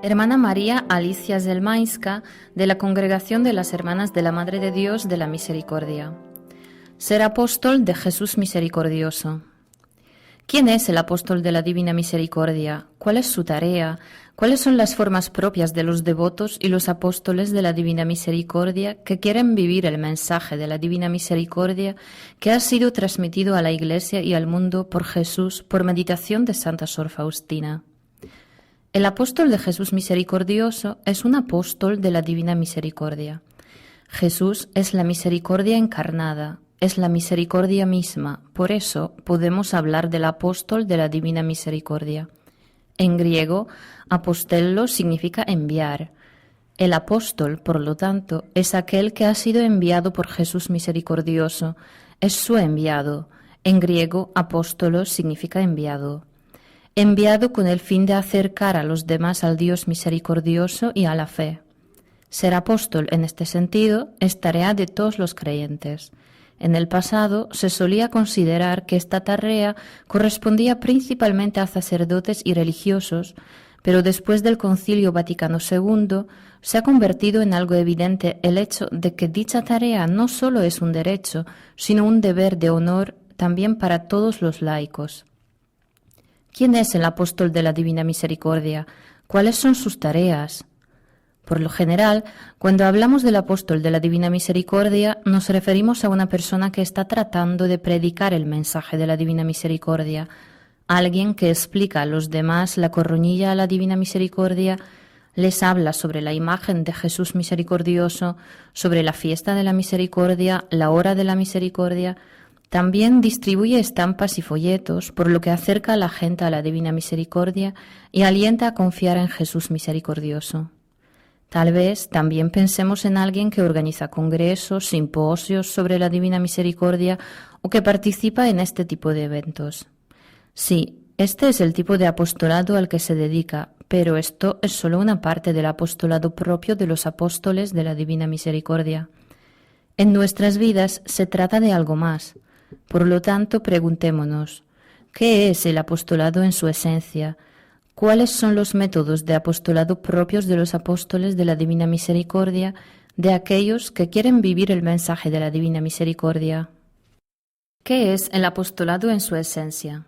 Hermana María Alicia Zelmańska, de la Congregación de las Hermanas de la Madre de Dios de la Misericordia. Ser apóstol de Jesús misericordioso. ¿Quién es el apóstol de la Divina Misericordia? ¿Cuál es su tarea? ¿Cuáles son las formas propias de los devotos y los apóstoles de la Divina Misericordia que quieren vivir el mensaje de la Divina Misericordia que ha sido transmitido a la Iglesia y al mundo por Jesús por meditación de Santa Sor Faustina? El apóstol de Jesús misericordioso es un apóstol de la Divina Misericordia. Jesús es la misericordia encarnada, es la misericordia misma, por eso podemos hablar del apóstol de la Divina Misericordia. En griego, apostello significa enviar. El apóstol, por lo tanto, es aquel que ha sido enviado por Jesús misericordioso, es su enviado. En griego, apóstolos significa enviado. Enviado con el fin de acercar a los demás al Dios misericordioso y a la fe. Ser apóstol, en este sentido, es tarea de todos los creyentes. En el pasado se solía considerar que esta tarea correspondía principalmente a sacerdotes y religiosos, pero después del Concilio Vaticano II se ha convertido en algo evidente el hecho de que dicha tarea no solo es un derecho, sino un deber de honor también para todos los laicos. ¿Quién es el apóstol de la Divina Misericordia? ¿Cuáles son sus tareas? Por lo general, cuando hablamos del apóstol de la Divina Misericordia, nos referimos a una persona que está tratando de predicar el mensaje de la Divina Misericordia, alguien que explica a los demás la coronilla a la Divina Misericordia, les habla sobre la imagen de Jesús misericordioso, sobre la fiesta de la misericordia, la hora de la misericordia. También distribuye estampas y folletos, por lo que acerca a la gente a la Divina Misericordia y alienta a confiar en Jesús misericordioso. Tal vez también pensemos en alguien que organiza congresos, simposios sobre la Divina Misericordia o que participa en este tipo de eventos. Sí, este es el tipo de apostolado al que se dedica, pero esto es solo una parte del apostolado propio de los apóstoles de la Divina Misericordia. En nuestras vidas se trata de algo más. Por lo tanto, preguntémonos, ¿qué es el apostolado en su esencia? ¿Cuáles son los métodos de apostolado propios de los apóstoles de la Divina Misericordia, de aquellos que quieren vivir el mensaje de la Divina Misericordia? ¿Qué es el apostolado en su esencia?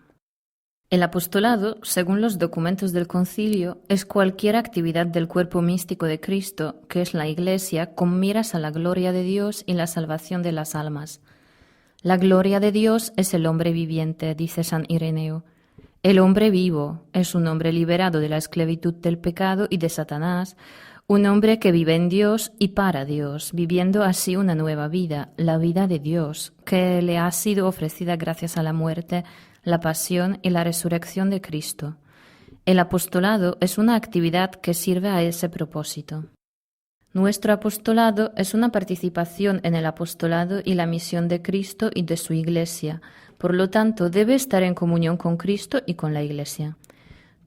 El apostolado, según los documentos del Concilio, es cualquier actividad del cuerpo místico de Cristo, que es la Iglesia, con miras a la gloria de Dios y la salvación de las almas. La gloria de Dios es el hombre viviente, dice San Ireneo. El hombre vivo es un hombre liberado de la esclavitud del pecado y de Satanás, un hombre que vive en Dios y para Dios, viviendo así una nueva vida, la vida de Dios, que le ha sido ofrecida gracias a la muerte, la pasión y la resurrección de Cristo. El apostolado es una actividad que sirve a ese propósito. Nuestro apostolado es una participación en el apostolado y la misión de Cristo y de su Iglesia, por lo tanto debe estar en comunión con Cristo y con la Iglesia.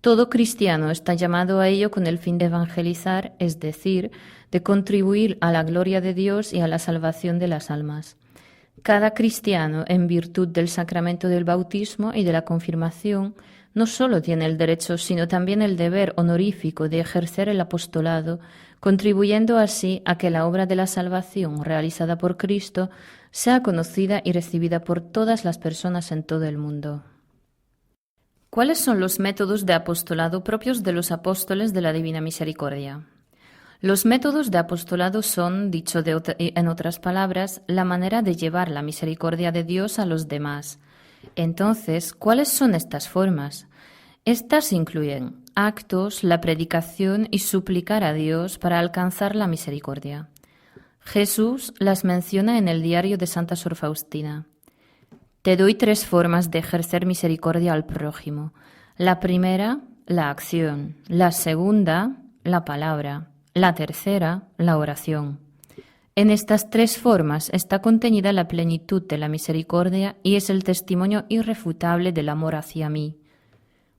Todo cristiano está llamado a ello con el fin de evangelizar, es decir, de contribuir a la gloria de Dios y a la salvación de las almas. Cada cristiano, en virtud del sacramento del bautismo y de la confirmación, no solo tiene el derecho, sino también el deber honorífico de ejercer el apostolado, contribuyendo así a que la obra de la salvación realizada por Cristo sea conocida y recibida por todas las personas en todo el mundo. ¿Cuáles son los métodos de apostolado propios de los apóstoles de la Divina Misericordia? Los métodos de apostolado son, dicho en otras palabras, la manera de llevar la misericordia de Dios a los demás. Entonces, ¿cuáles son estas formas? Estas incluyen actos, la predicación y suplicar a Dios para alcanzar la misericordia. Jesús las menciona en el diario de Santa Sor Faustina. Te doy 3 formas de ejercer misericordia al prójimo. La primera, la acción. La segunda, la palabra. La tercera, la oración. En estas 3 formas está contenida la plenitud de la misericordia y es el testimonio irrefutable del amor hacia mí.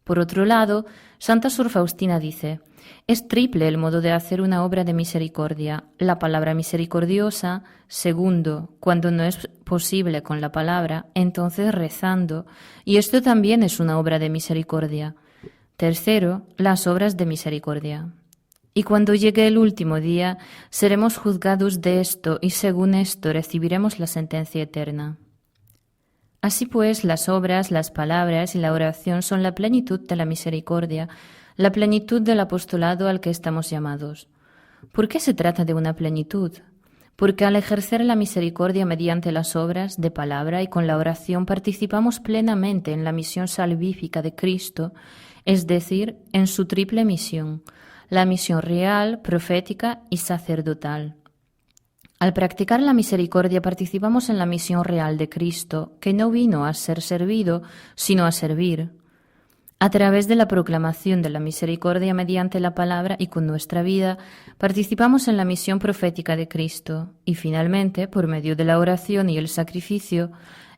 Por otro lado, Santa Sor Faustina dice, es triple el modo de hacer una obra de misericordia, la palabra misericordiosa, segundo, cuando no es posible con la palabra, entonces rezando, y esto también es una obra de misericordia. Tercero, las obras de misericordia. Y cuando llegue el último día, seremos juzgados de esto y según esto recibiremos la sentencia eterna. Así pues, las obras, las palabras y la oración son la plenitud de la misericordia, la plenitud del apostolado al que estamos llamados. ¿Por qué se trata de una plenitud? Porque al ejercer la misericordia mediante las obras de palabra y con la oración participamos plenamente en la misión salvífica de Cristo, es decir, en su triple misión, la misión real, profética y sacerdotal. Al practicar la misericordia participamos en la misión real de Cristo, que no vino a ser servido, sino a servir. A través de la proclamación de la misericordia mediante la palabra y con nuestra vida, participamos en la misión profética de Cristo y finalmente, por medio de la oración y el sacrificio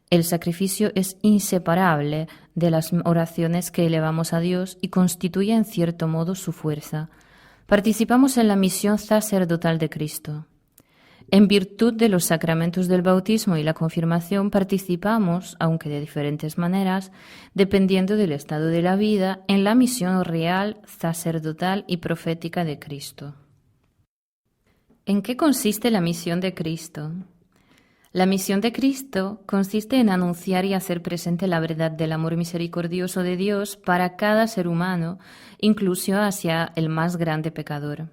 es inseparable de las oraciones que elevamos a Dios y constituye en cierto modo su fuerza. Participamos en la misión sacerdotal de Cristo. En virtud de los sacramentos del bautismo y la confirmación participamos, aunque de diferentes maneras, dependiendo del estado de la vida, en la misión real, sacerdotal y profética de Cristo. ¿En qué consiste la misión de Cristo? La misión de Cristo consiste en anunciar y hacer presente la verdad del amor misericordioso de Dios para cada ser humano, incluso hacia el más grande pecador.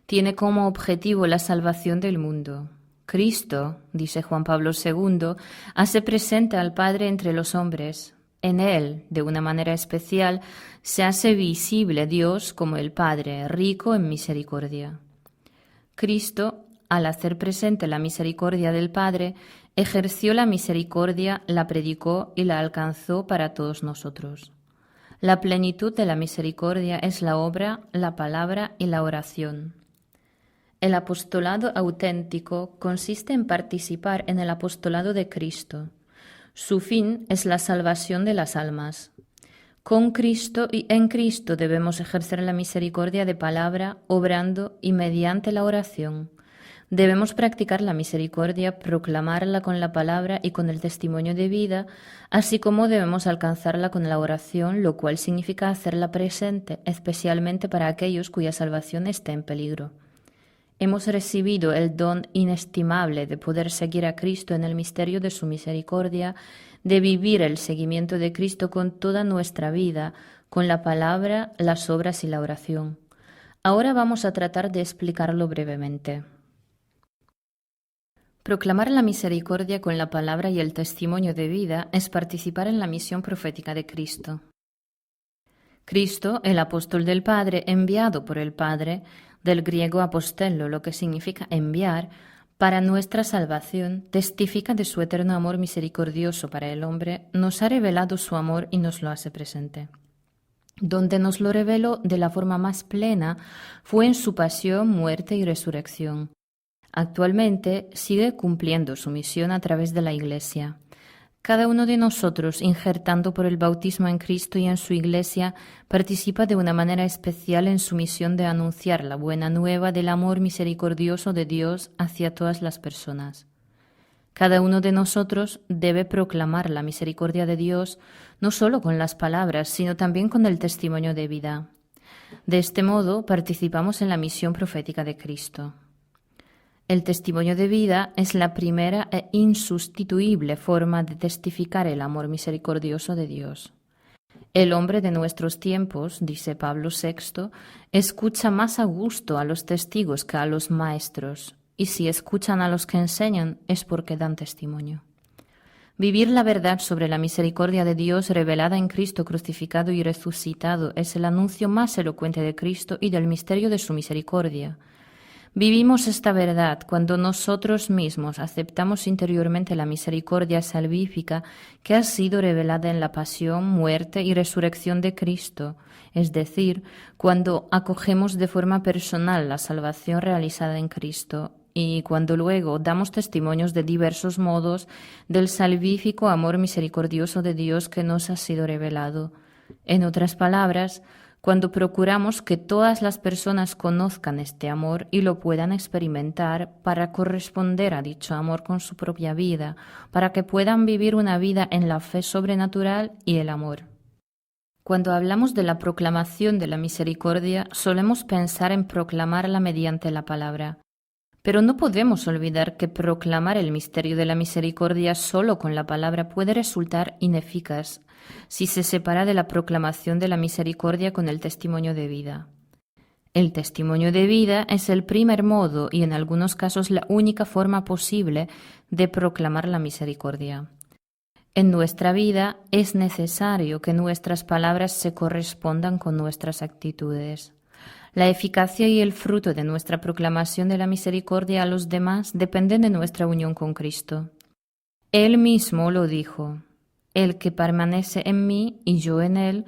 Tiene como objetivo la salvación del mundo. Cristo, dice Juan Pablo II, hace presente al Padre entre los hombres. En Él, de una manera especial, se hace visible Dios como el Padre, rico en misericordia. Cristo, al hacer presente la misericordia del Padre, ejerció la misericordia, la predicó y la alcanzó para todos nosotros. La plenitud de la misericordia es la obra, la palabra y la oración. El apostolado auténtico consiste en participar en el apostolado de Cristo. Su fin es la salvación de las almas. Con Cristo y en Cristo debemos ejercer la misericordia de palabra, obrando y mediante la oración. Debemos practicar la misericordia, proclamarla con la palabra y con el testimonio de vida, así como debemos alcanzarla con la oración, lo cual significa hacerla presente, especialmente para aquellos cuya salvación esté en peligro. Hemos recibido el don inestimable de poder seguir a Cristo en el misterio de su misericordia, de vivir el seguimiento de Cristo con toda nuestra vida, con la palabra, las obras y la oración. Ahora vamos a tratar de explicarlo brevemente. Proclamar la misericordia con la palabra y el testimonio de vida es participar en la misión profética de Cristo. Cristo, el apóstol del Padre, enviado por el Padre, del griego apostello, lo que significa enviar, para nuestra salvación, testifica de su eterno amor misericordioso para el hombre, nos ha revelado su amor y nos lo hace presente. Donde nos lo reveló de la forma más plena fue en su pasión, muerte y resurrección. Actualmente sigue cumpliendo su misión a través de la Iglesia. Cada uno de nosotros, injertando por el bautismo en Cristo y en su Iglesia, participa de una manera especial en su misión de anunciar la buena nueva del amor misericordioso de Dios hacia todas las personas. Cada uno de nosotros debe proclamar la misericordia de Dios no solo con las palabras, sino también con el testimonio de vida. De este modo, participamos en la misión profética de Cristo. El testimonio de vida es la primera e insustituible forma de testificar el amor misericordioso de Dios. El hombre de nuestros tiempos, dice Pablo VI, escucha más a gusto a los testigos que a los maestros, y si escuchan a los que enseñan es porque dan testimonio. Vivir la verdad sobre la misericordia de Dios revelada en Cristo crucificado y resucitado es el anuncio más elocuente de Cristo y del misterio de su misericordia. Vivimos esta verdad cuando nosotros mismos aceptamos interiormente la misericordia salvífica que ha sido revelada en la pasión, muerte y resurrección de Cristo, es decir, cuando acogemos de forma personal la salvación realizada en Cristo y cuando luego damos testimonios de diversos modos del salvífico amor misericordioso de Dios que nos ha sido revelado. En otras palabras, cuando procuramos que todas las personas conozcan este amor y lo puedan experimentar para corresponder a dicho amor con su propia vida, para que puedan vivir una vida en la fe sobrenatural y el amor. Cuando hablamos de la proclamación de la misericordia, solemos pensar en proclamarla mediante la palabra. Pero no podemos olvidar que proclamar el misterio de la misericordia solo con la palabra puede resultar ineficaz si se separa de la proclamación de la misericordia con el testimonio de vida. El testimonio de vida es el primer modo y en algunos casos la única forma posible de proclamar la misericordia. En nuestra vida es necesario que nuestras palabras se correspondan con nuestras actitudes. La eficacia y el fruto de nuestra proclamación de la misericordia a los demás dependen de nuestra unión con Cristo. Él mismo lo dijo: el que permanece en mí y yo en él,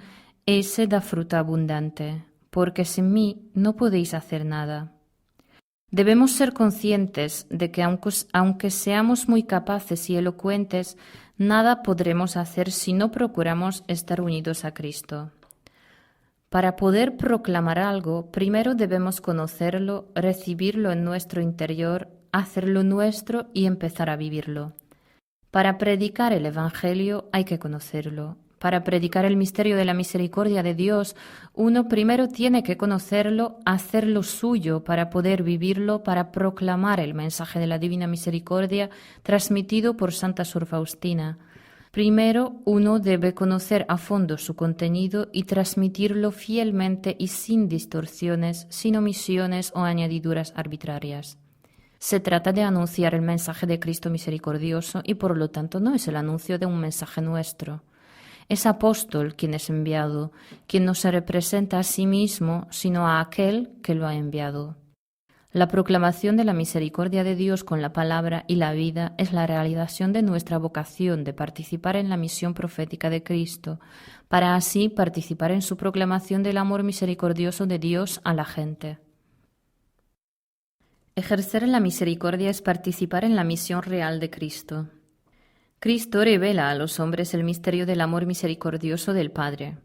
ese da fruto abundante, porque sin mí no podéis hacer nada. Debemos ser conscientes de que aunque seamos muy capaces y elocuentes, nada podremos hacer si no procuramos estar unidos a Cristo. Para poder proclamar algo, primero debemos conocerlo, recibirlo en nuestro interior, hacerlo nuestro y empezar a vivirlo. Para predicar el Evangelio hay que conocerlo. Para predicar el misterio de la misericordia de Dios, uno primero tiene que conocerlo, hacerlo suyo para poder vivirlo, para proclamar el mensaje de la divina misericordia transmitido por Santa Sor Faustina. Primero, uno debe conocer a fondo su contenido y transmitirlo fielmente y sin distorsiones, sin omisiones o añadiduras arbitrarias. Se trata de anunciar el mensaje de Cristo misericordioso y por lo tanto no es el anuncio de un mensaje nuestro. Es apóstol quien es enviado, quien no se representa a sí mismo, sino a aquel que lo ha enviado. La proclamación de la misericordia de Dios con la palabra y la vida es la realización de nuestra vocación de participar en la misión profética de Cristo, para así participar en su proclamación del amor misericordioso de Dios a la gente. Ejercer la misericordia es participar en la misión real de Cristo. Cristo revela a los hombres el misterio del amor misericordioso del Padre.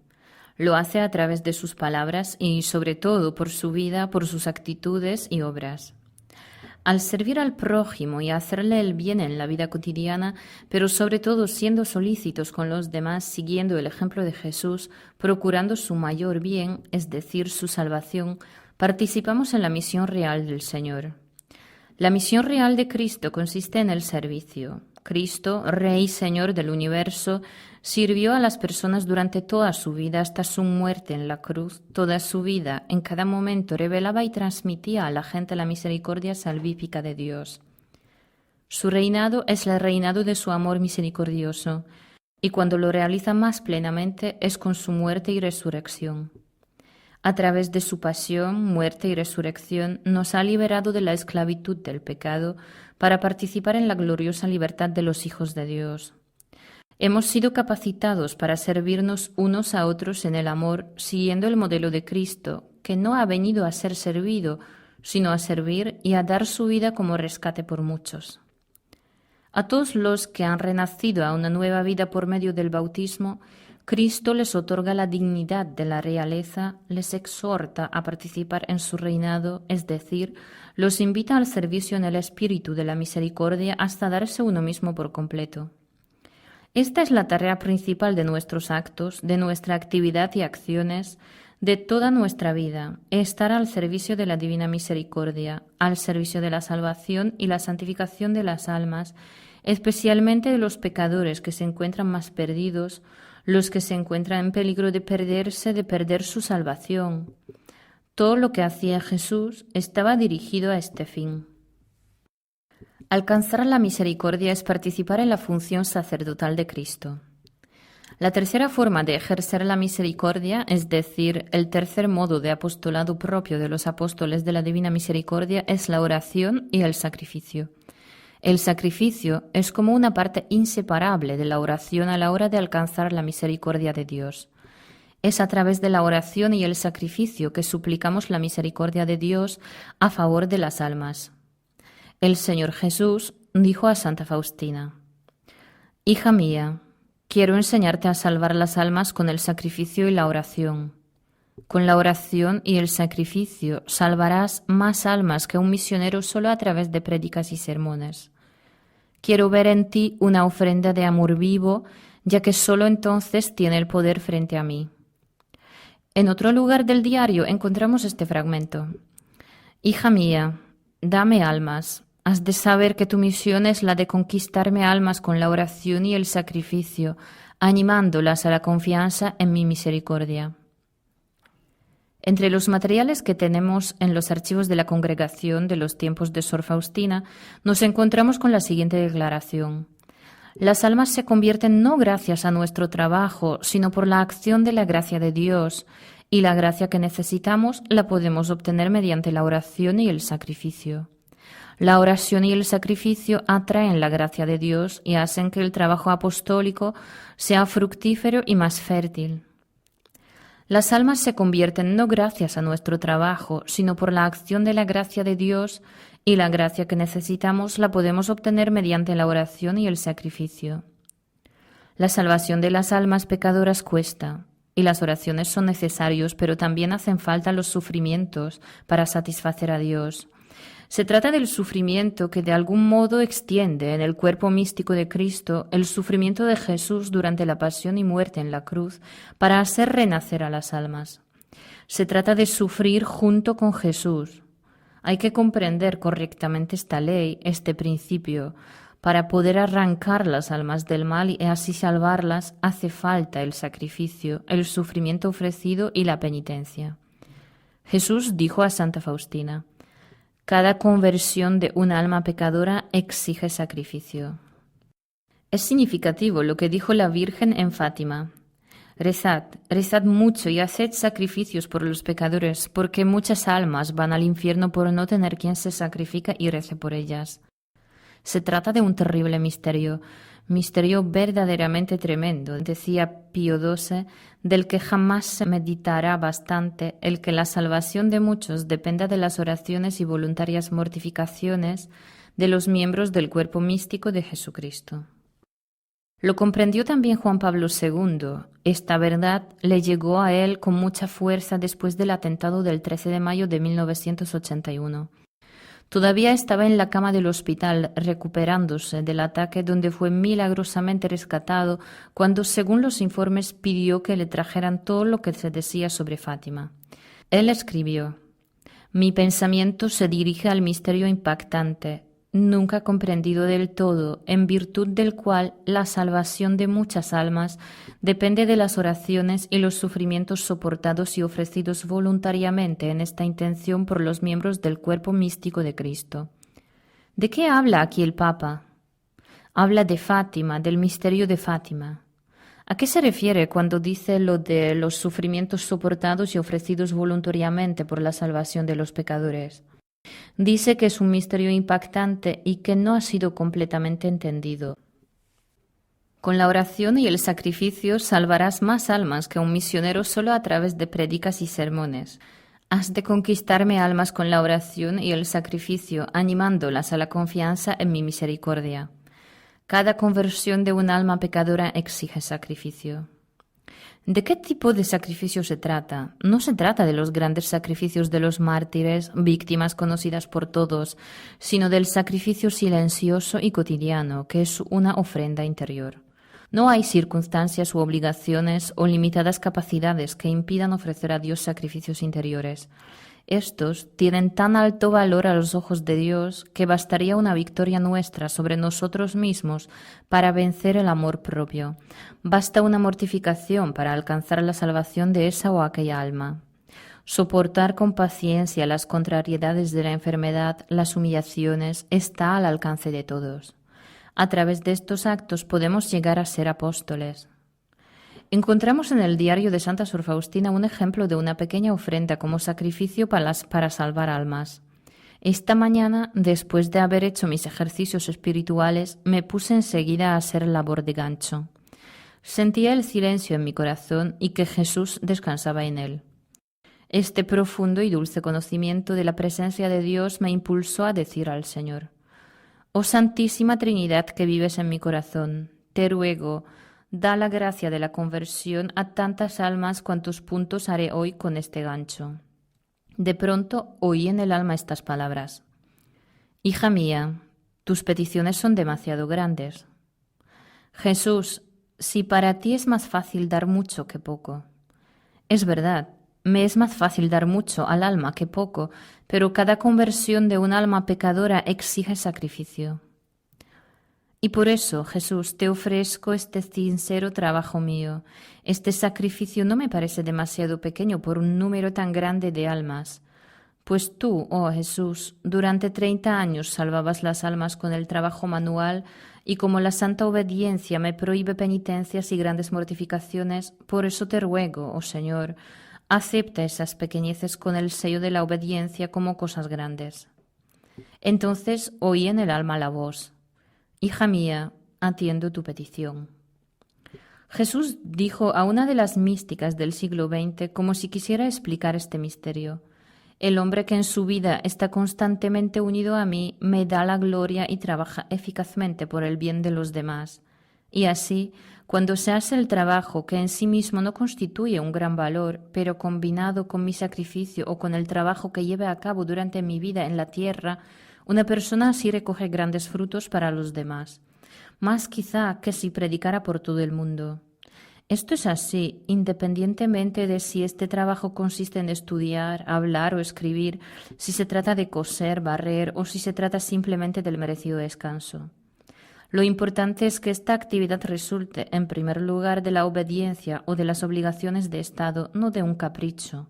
Lo hace a través de sus palabras y, sobre todo, por su vida, por sus actitudes y obras. Al servir al prójimo y hacerle el bien en la vida cotidiana, pero sobre todo siendo solícitos con los demás, siguiendo el ejemplo de Jesús, procurando su mayor bien, es decir, su salvación, participamos en la misión real del Señor. La misión real de Cristo consiste en el servicio. Cristo, Rey y Señor del universo, sirvió a las personas durante toda su vida hasta su muerte en la cruz. Toda su vida, en cada momento, revelaba y transmitía a la gente la misericordia salvífica de Dios. Su reinado es el reinado de su amor misericordioso, y cuando lo realiza más plenamente es con su muerte y resurrección. A través de su pasión, muerte y resurrección nos ha liberado de la esclavitud del pecado para participar en la gloriosa libertad de los hijos de Dios. Hemos sido capacitados para servirnos unos a otros en el amor, siguiendo el modelo de Cristo, que no ha venido a ser servido, sino a servir y a dar su vida como rescate por muchos. A todos los que han renacido a una nueva vida por medio del bautismo, Cristo les otorga la dignidad de la realeza, les exhorta a participar en su reinado, es decir, los invita al servicio en el espíritu de la misericordia hasta darse uno mismo por completo. Esta es la tarea principal de nuestros actos, de nuestra actividad y acciones, de toda nuestra vida, estar al servicio de la divina misericordia, al servicio de la salvación y la santificación de las almas, especialmente de los pecadores que se encuentran más perdidos, los que se encuentran en peligro de perderse, de perder su salvación. Todo lo que hacía Jesús estaba dirigido a este fin. Alcanzar la misericordia es participar en la función sacerdotal de Cristo. La tercera forma de ejercer la misericordia, es decir, el tercer modo de apostolado propio de los apóstoles de la Divina Misericordia, es la oración y el sacrificio. El sacrificio es como una parte inseparable de la oración a la hora de alcanzar la misericordia de Dios. Es a través de la oración y el sacrificio que suplicamos la misericordia de Dios a favor de las almas. El Señor Jesús dijo a Santa Faustina: «Hija mía, quiero enseñarte a salvar las almas con el sacrificio y la oración. Con la oración y el sacrificio salvarás más almas que un misionero solo a través de prédicas y sermones. Quiero ver en ti una ofrenda de amor vivo, ya que solo entonces tiene el poder frente a mí. En otro lugar del diario encontramos este fragmento. Hija mía, dame almas. Has de saber que tu misión es la de conquistarme almas con la oración y el sacrificio, animándolas a la confianza en mi misericordia. Entre los materiales que tenemos en los archivos de la Congregación de los Tiempos de Sor Faustina, nos encontramos con la siguiente declaración. Las almas se convierten no gracias a nuestro trabajo, sino por la acción de la gracia de Dios, y la gracia que necesitamos la podemos obtener mediante la oración y el sacrificio. La oración y el sacrificio atraen la gracia de Dios y hacen que el trabajo apostólico sea fructífero y más fértil. Las almas se convierten no gracias a nuestro trabajo, sino por la acción de la gracia de Dios, y la gracia que necesitamos la podemos obtener mediante la oración y el sacrificio. La salvación de las almas pecadoras cuesta, y las oraciones son necesarios, pero también hacen falta los sufrimientos para satisfacer a Dios. Se trata del sufrimiento que de algún modo extiende en el cuerpo místico de Cristo el sufrimiento de Jesús durante la pasión y muerte en la cruz para hacer renacer a las almas. Se trata de sufrir junto con Jesús. Hay que comprender correctamente esta ley, este principio. Para poder arrancar las almas del mal y así salvarlas, hace falta el sacrificio, el sufrimiento ofrecido y la penitencia. Jesús dijo a Santa Faustina: cada conversión de un alma pecadora exige sacrificio. Es significativo lo que dijo la Virgen en Fátima. Rezad, rezad mucho y haced sacrificios por los pecadores, porque muchas almas van al infierno por no tener quien se sacrifica y rece por ellas. Se trata de un terrible misterio verdaderamente tremendo, decía Pío XII, del que jamás se meditará bastante el que la salvación de muchos dependa de las oraciones y voluntarias mortificaciones de los miembros del cuerpo místico de Jesucristo. Lo comprendió también Juan Pablo II. Esta verdad le llegó a él con mucha fuerza después del atentado del 13 de mayo de 1981. Todavía estaba en la cama del hospital recuperándose del ataque donde fue milagrosamente rescatado cuando, según los informes, pidió que le trajeran todo lo que se decía sobre Fátima. Él escribió: mi pensamiento se dirige al misterio impactante, nunca comprendido del todo, en virtud del cual la salvación de muchas almas depende de las oraciones y los sufrimientos soportados y ofrecidos voluntariamente en esta intención por los miembros del cuerpo místico de Cristo. ¿De qué habla aquí el Papa? Habla de Fátima, del misterio de Fátima. ¿A qué se refiere cuando dice lo de los sufrimientos soportados y ofrecidos voluntariamente por la salvación de los pecadores? Dice que es un misterio impactante y que no ha sido completamente entendido. Con la oración y el sacrificio salvarás más almas que un misionero solo a través de prédicas y sermones. Has de conquistarme almas con la oración y el sacrificio, animándolas a la confianza en mi misericordia. Cada conversión de un alma pecadora exige sacrificio. ¿De qué tipo de sacrificio se trata? No se trata de los grandes sacrificios de los mártires, víctimas conocidas por todos, sino del sacrificio silencioso y cotidiano, que es una ofrenda interior. No hay circunstancias u obligaciones o limitadas capacidades que impidan ofrecer a Dios sacrificios interiores. Estos tienen tan alto valor a los ojos de Dios que bastaría una victoria nuestra sobre nosotros mismos para vencer el amor propio. Basta una mortificación para alcanzar la salvación de esa o aquella alma. Soportar con paciencia las contrariedades de la enfermedad, las humillaciones, está al alcance de todos. A través de estos actos podemos llegar a ser apóstoles. Encontramos en el diario de Santa Sor Faustina un ejemplo de una pequeña ofrenda como sacrificio para salvar almas. Esta mañana, después de haber hecho mis ejercicios espirituales, me puse enseguida a hacer labor de gancho. Sentía el silencio en mi corazón y que Jesús descansaba en él. Este profundo y dulce conocimiento de la presencia de Dios me impulsó a decir al Señor: «Oh Santísima Trinidad que vives en mi corazón, te ruego, da la gracia de la conversión a tantas almas cuantos puntos haré hoy con este gancho». De pronto oí en el alma estas palabras: «Hija mía, tus peticiones son demasiado grandes». Jesús, si para ti es más fácil dar mucho que poco. Es verdad, Me es más fácil dar mucho al alma que poco, pero cada conversión de un alma pecadora exige sacrificio. Y por eso, Jesús, te ofrezco este sincero trabajo mío. Este sacrificio no me parece demasiado pequeño por un número tan grande de almas. Pues tú, oh Jesús, durante 30 años salvabas las almas con el trabajo manual, y como la santa obediencia me prohíbe penitencias y grandes mortificaciones, por eso te ruego, oh Señor, acepta esas pequeñeces con el sello de la obediencia como cosas grandes. Entonces oí en el alma la voz: Hija mía, atiendo tu petición. Jesús dijo a una de las místicas del siglo XX como si quisiera explicar este misterio: el hombre que en su vida está constantemente unido a mí me da la gloria y trabaja eficazmente por el bien de los demás. Y así, cuando se hace el trabajo que en sí mismo no constituye un gran valor, pero combinado con mi sacrificio o con el trabajo que lleve a cabo durante mi vida en la tierra, una persona así recoge grandes frutos para los demás, más quizá que si predicara por todo el mundo. Esto es así, independientemente de si este trabajo consiste en estudiar, hablar o escribir, si se trata de coser, barrer o si se trata simplemente del merecido descanso. Lo importante es que esta actividad resulte, en primer lugar, de la obediencia o de las obligaciones de Estado, no de un capricho.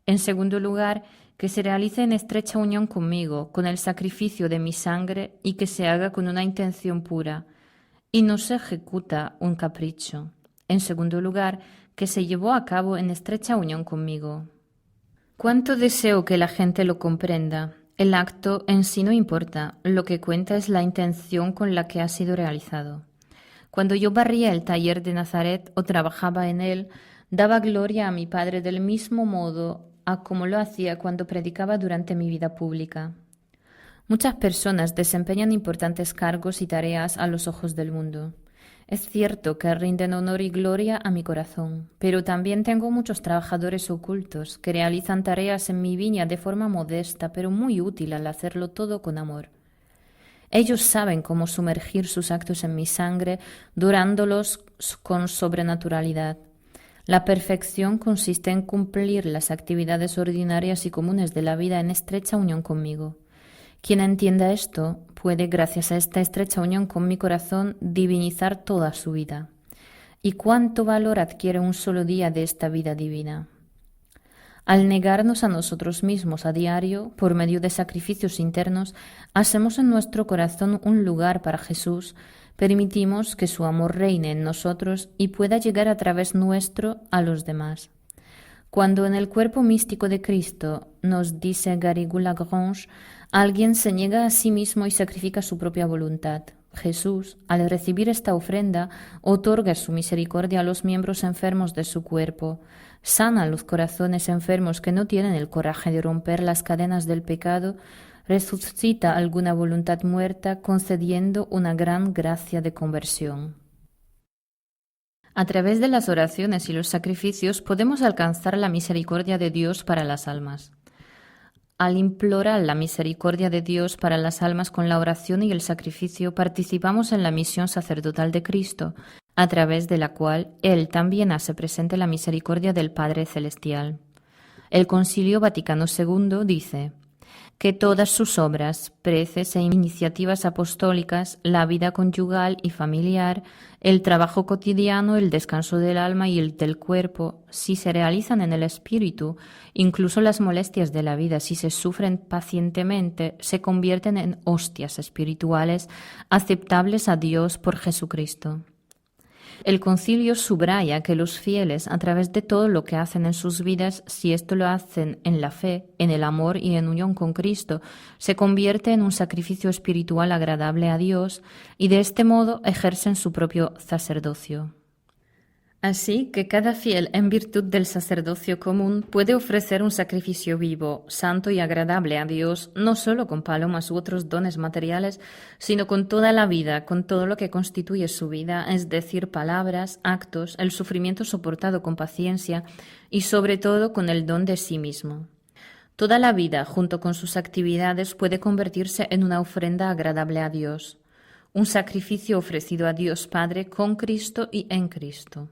En segundo lugar, que se realice en estrecha unión conmigo, con el sacrificio de mi sangre y que se haga con una intención pura, y no se ejecuta un capricho. En segundo lugar, que se llevó a cabo en estrecha unión conmigo. Cuánto deseo que la gente lo comprenda. El acto en sí no importa, lo que cuenta es la intención con la que ha sido realizado. Cuando yo barría el taller de Nazaret o trabajaba en él, daba gloria a mi Padre del mismo modo a como lo hacía cuando predicaba durante mi vida pública. Muchas personas desempeñan importantes cargos y tareas a los ojos del mundo. Es cierto que rinden honor y gloria a mi corazón, pero también tengo muchos trabajadores ocultos que realizan tareas en mi viña de forma modesta, pero muy útil al hacerlo todo con amor. Ellos saben cómo sumergir sus actos en mi sangre, dorándolos con sobrenaturalidad. La perfección consiste en cumplir las actividades ordinarias y comunes de la vida en estrecha unión conmigo. Quien entienda esto puede, gracias a esta estrecha unión con mi corazón, divinizar toda su vida. ¿Y cuánto valor adquiere un solo día de esta vida divina? Al negarnos a nosotros mismos a diario, por medio de sacrificios internos, hacemos en nuestro corazón un lugar para Jesús, permitimos que su amor reine en nosotros y pueda llegar a través nuestro a los demás. Cuando en el cuerpo místico de Cristo, nos dice Garrigou-Lagrange, alguien se niega a sí mismo y sacrifica su propia voluntad. Jesús, al recibir esta ofrenda, otorga su misericordia a los miembros enfermos de su cuerpo, sana los corazones enfermos que no tienen el coraje de romper las cadenas del pecado, resucita alguna voluntad muerta, concediendo una gran gracia de conversión. A través de las oraciones y los sacrificios podemos alcanzar la misericordia de Dios para las almas. Al implorar la misericordia de Dios para las almas con la oración y el sacrificio, participamos en la misión sacerdotal de Cristo, a través de la cual Él también hace presente la misericordia del Padre Celestial. El Concilio Vaticano II dice que todas sus obras, preces e iniciativas apostólicas, la vida conyugal y familiar, el trabajo cotidiano, el descanso del alma y el del cuerpo, si se realizan en el espíritu, incluso las molestias de la vida, si se sufren pacientemente, se convierten en hostias espirituales aceptables a Dios por Jesucristo. El concilio subraya que los fieles, a través de todo lo que hacen en sus vidas, si esto lo hacen en la fe, en el amor y en unión con Cristo, se convierte en un sacrificio espiritual agradable a Dios y de este modo ejercen su propio sacerdocio. Así que cada fiel, en virtud del sacerdocio común, puede ofrecer un sacrificio vivo, santo y agradable a Dios, no solo con palomas u otros dones materiales, sino con toda la vida, con todo lo que constituye su vida, es decir, palabras, actos, el sufrimiento soportado con paciencia y sobre todo con el don de sí mismo. Toda la vida, junto con sus actividades, puede convertirse en una ofrenda agradable a Dios, un sacrificio ofrecido a Dios Padre con Cristo y en Cristo.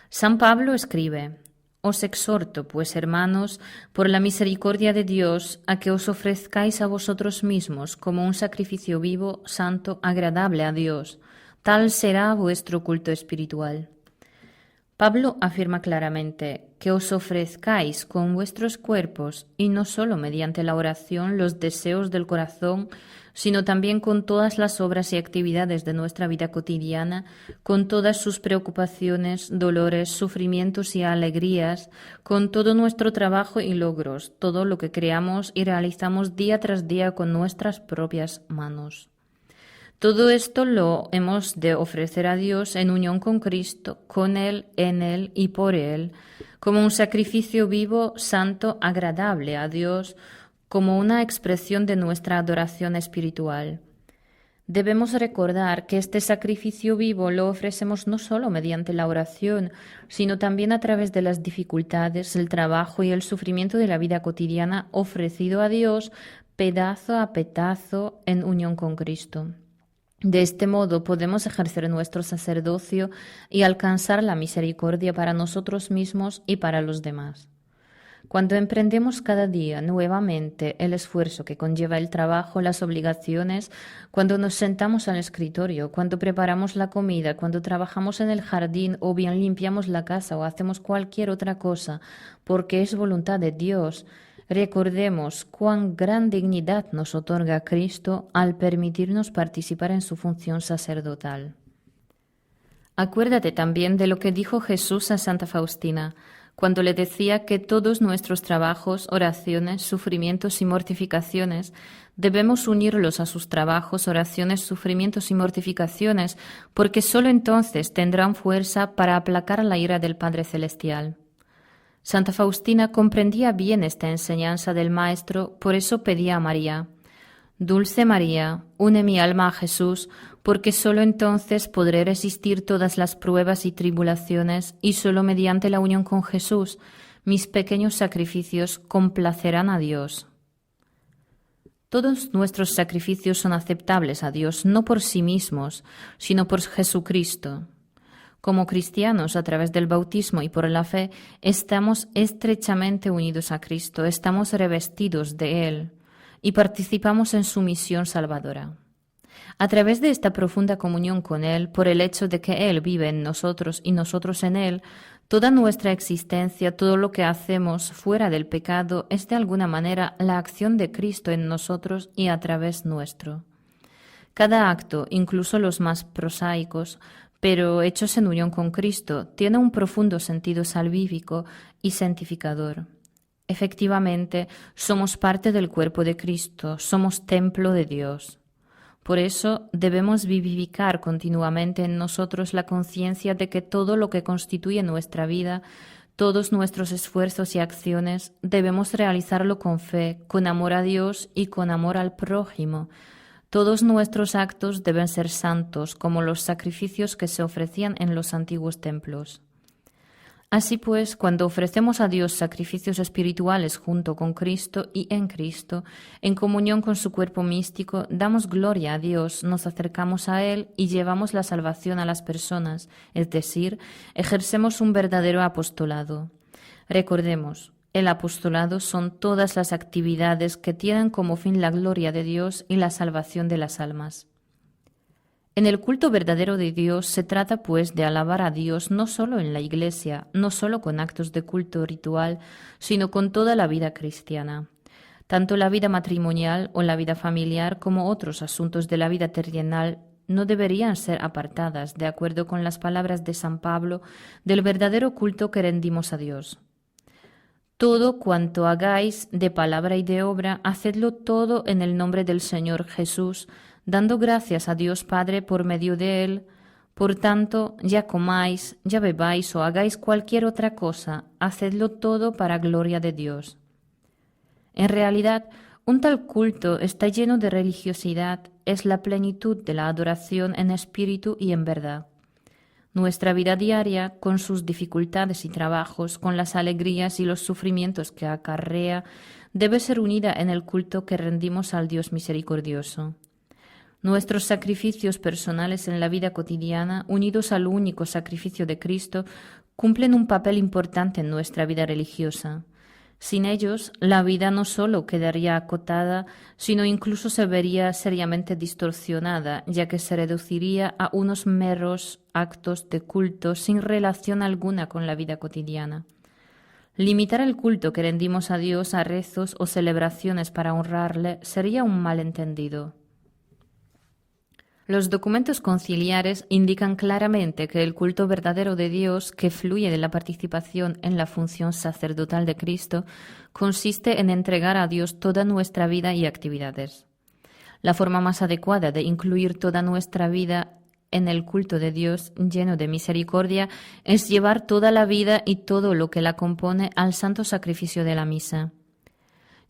San Pablo escribe: Os exhorto, pues, hermanos, por la misericordia de Dios, a que os ofrezcáis a vosotros mismos como un sacrificio vivo, santo, agradable a Dios. Tal será vuestro culto espiritual. Pablo afirma claramente que os ofrezcáis con vuestros cuerpos y no solo mediante la oración los deseos del corazón, sino también con todas las obras y actividades de nuestra vida cotidiana, con todas sus preocupaciones, dolores, sufrimientos y alegrías, con todo nuestro trabajo y logros, todo lo que creamos y realizamos día tras día con nuestras propias manos. Todo esto lo hemos de ofrecer a Dios en unión con Cristo, con Él, en Él y por Él, como un sacrificio vivo, santo, agradable a Dios, como una expresión de nuestra adoración espiritual. Debemos recordar que este sacrificio vivo lo ofrecemos no solo mediante la oración, sino también a través de las dificultades, el trabajo y el sufrimiento de la vida cotidiana ofrecido a Dios pedazo a pedazo en unión con Cristo. De este modo podemos ejercer nuestro sacerdocio y alcanzar la misericordia para nosotros mismos y para los demás. Cuando emprendemos cada día nuevamente el esfuerzo que conlleva el trabajo, las obligaciones, cuando nos sentamos al escritorio, cuando preparamos la comida, cuando trabajamos en el jardín o bien limpiamos la casa o hacemos cualquier otra cosa, porque es voluntad de Dios, recordemos cuán gran dignidad nos otorga Cristo al permitirnos participar en su función sacerdotal. Acuérdate también de lo que dijo Jesús a Santa Faustina, cuando le decía que todos nuestros trabajos, oraciones, sufrimientos y mortificaciones debemos unirlos a sus trabajos, oraciones, sufrimientos y mortificaciones, porque sólo entonces tendrán fuerza para aplacar la ira del Padre Celestial. Santa Faustina comprendía bien esta enseñanza del Maestro, por eso pedía a María: Dulce María, une mi alma a Jesús, porque sólo entonces podré resistir todas las pruebas y tribulaciones, y sólo mediante la unión con Jesús mis pequeños sacrificios complacerán a Dios. Todos nuestros sacrificios son aceptables a Dios, no por sí mismos, sino por Jesucristo. Como cristianos, a través del bautismo y por la fe, estamos estrechamente unidos a Cristo, estamos revestidos de Él y participamos en su misión salvadora. A través de esta profunda comunión con Él, por el hecho de que Él vive en nosotros y nosotros en Él, toda nuestra existencia, todo lo que hacemos fuera del pecado es de alguna manera la acción de Cristo en nosotros y a través nuestro. Cada acto, incluso los más prosaicos, pero hechos en unión con Cristo, tiene un profundo sentido salvífico y santificador. Efectivamente, somos parte del cuerpo de Cristo, somos templo de Dios. Por eso debemos vivificar continuamente en nosotros la conciencia de que todo lo que constituye nuestra vida, todos nuestros esfuerzos y acciones, debemos realizarlo con fe, con amor a Dios y con amor al prójimo. Todos nuestros actos deben ser santos, como los sacrificios que se ofrecían en los antiguos templos. Así pues, cuando ofrecemos a Dios sacrificios espirituales junto con Cristo y en Cristo, en comunión con su cuerpo místico, damos gloria a Dios, nos acercamos a Él y llevamos la salvación a las personas, es decir, ejercemos un verdadero apostolado. Recordemos, el apostolado son todas las actividades que tienen como fin la gloria de Dios y la salvación de las almas. En el culto verdadero de Dios se trata, pues, de alabar a Dios no solo en la Iglesia, no solo con actos de culto ritual, sino con toda la vida cristiana. Tanto la vida matrimonial o la vida familiar como otros asuntos de la vida terrenal no deberían ser apartadas, de acuerdo con las palabras de San Pablo, del verdadero culto que rendimos a Dios. Todo cuanto hagáis de palabra y de obra, hacedlo todo en el nombre del Señor Jesús, dando gracias a Dios Padre por medio de Él. Por tanto, ya comáis, ya bebáis o hagáis cualquier otra cosa, hacedlo todo para gloria de Dios. En realidad, un tal culto está lleno de religiosidad, es la plenitud de la adoración en espíritu y en verdad. Nuestra vida diaria, con sus dificultades y trabajos, con las alegrías y los sufrimientos que acarrea, debe ser unida en el culto que rendimos al Dios misericordioso. Nuestros sacrificios personales en la vida cotidiana, unidos al único sacrificio de Cristo, cumplen un papel importante en nuestra vida religiosa. Sin ellos, la vida no solo quedaría acotada, sino incluso se vería seriamente distorsionada, ya que se reduciría a unos meros actos de culto sin relación alguna con la vida cotidiana. Limitar el culto que rendimos a Dios a rezos o celebraciones para honrarle sería un malentendido. Los documentos conciliares indican claramente que el culto verdadero de Dios, que fluye de la participación en la función sacerdotal de Cristo, consiste en entregar a Dios toda nuestra vida y actividades. La forma más adecuada de incluir toda nuestra vida en el culto de Dios lleno de misericordia es llevar toda la vida y todo lo que la compone al santo sacrificio de la misa.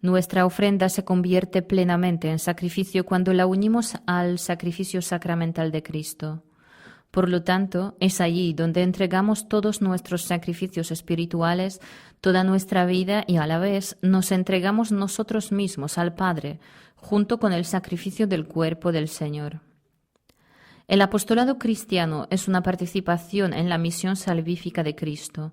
Nuestra ofrenda se convierte plenamente en sacrificio cuando la unimos al sacrificio sacramental de Cristo. Por lo tanto, es allí donde entregamos todos nuestros sacrificios espirituales, toda nuestra vida y a la vez nos entregamos nosotros mismos al Padre, junto con el sacrificio del cuerpo del Señor. El apostolado cristiano es una participación en la misión salvífica de Cristo.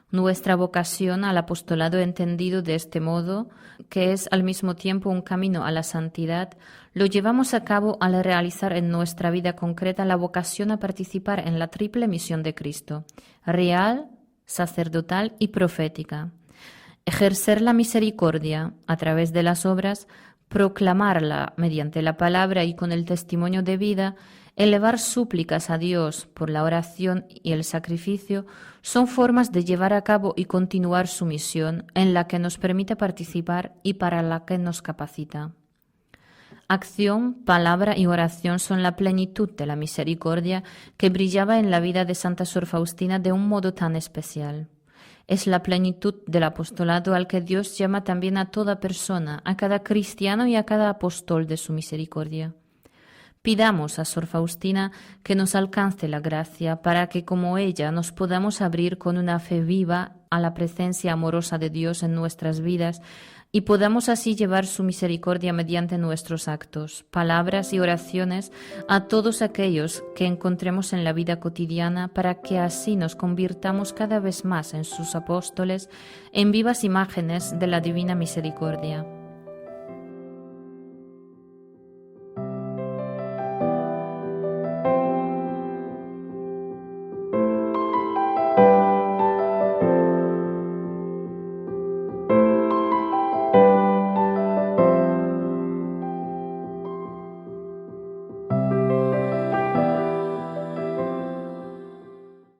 Nuestra vocación al apostolado entendido de este modo, que es al mismo tiempo un camino a la santidad, lo llevamos a cabo al realizar en nuestra vida concreta la vocación a participar en la triple misión de Cristo, real, sacerdotal y profética. Ejercer la misericordia a través de las obras, proclamarla mediante la palabra y con el testimonio de vida, elevar súplicas a Dios por la oración y el sacrificio son formas de llevar a cabo y continuar su misión en la que nos permite participar y para la que nos capacita. Acción, palabra y oración son la plenitud de la misericordia que brillaba en la vida de Santa Sor Faustina de un modo tan especial. Es la plenitud del apostolado al que Dios llama también a toda persona, a cada cristiano y a cada apóstol de su misericordia. Pidamos a Sor Faustina que nos alcance la gracia para que, como ella, nos podamos abrir con una fe viva a la presencia amorosa de Dios en nuestras vidas y podamos así llevar su misericordia mediante nuestros actos, palabras y oraciones a todos aquellos que encontremos en la vida cotidiana para que así nos convirtamos cada vez más en sus apóstoles, en vivas imágenes de la divina misericordia.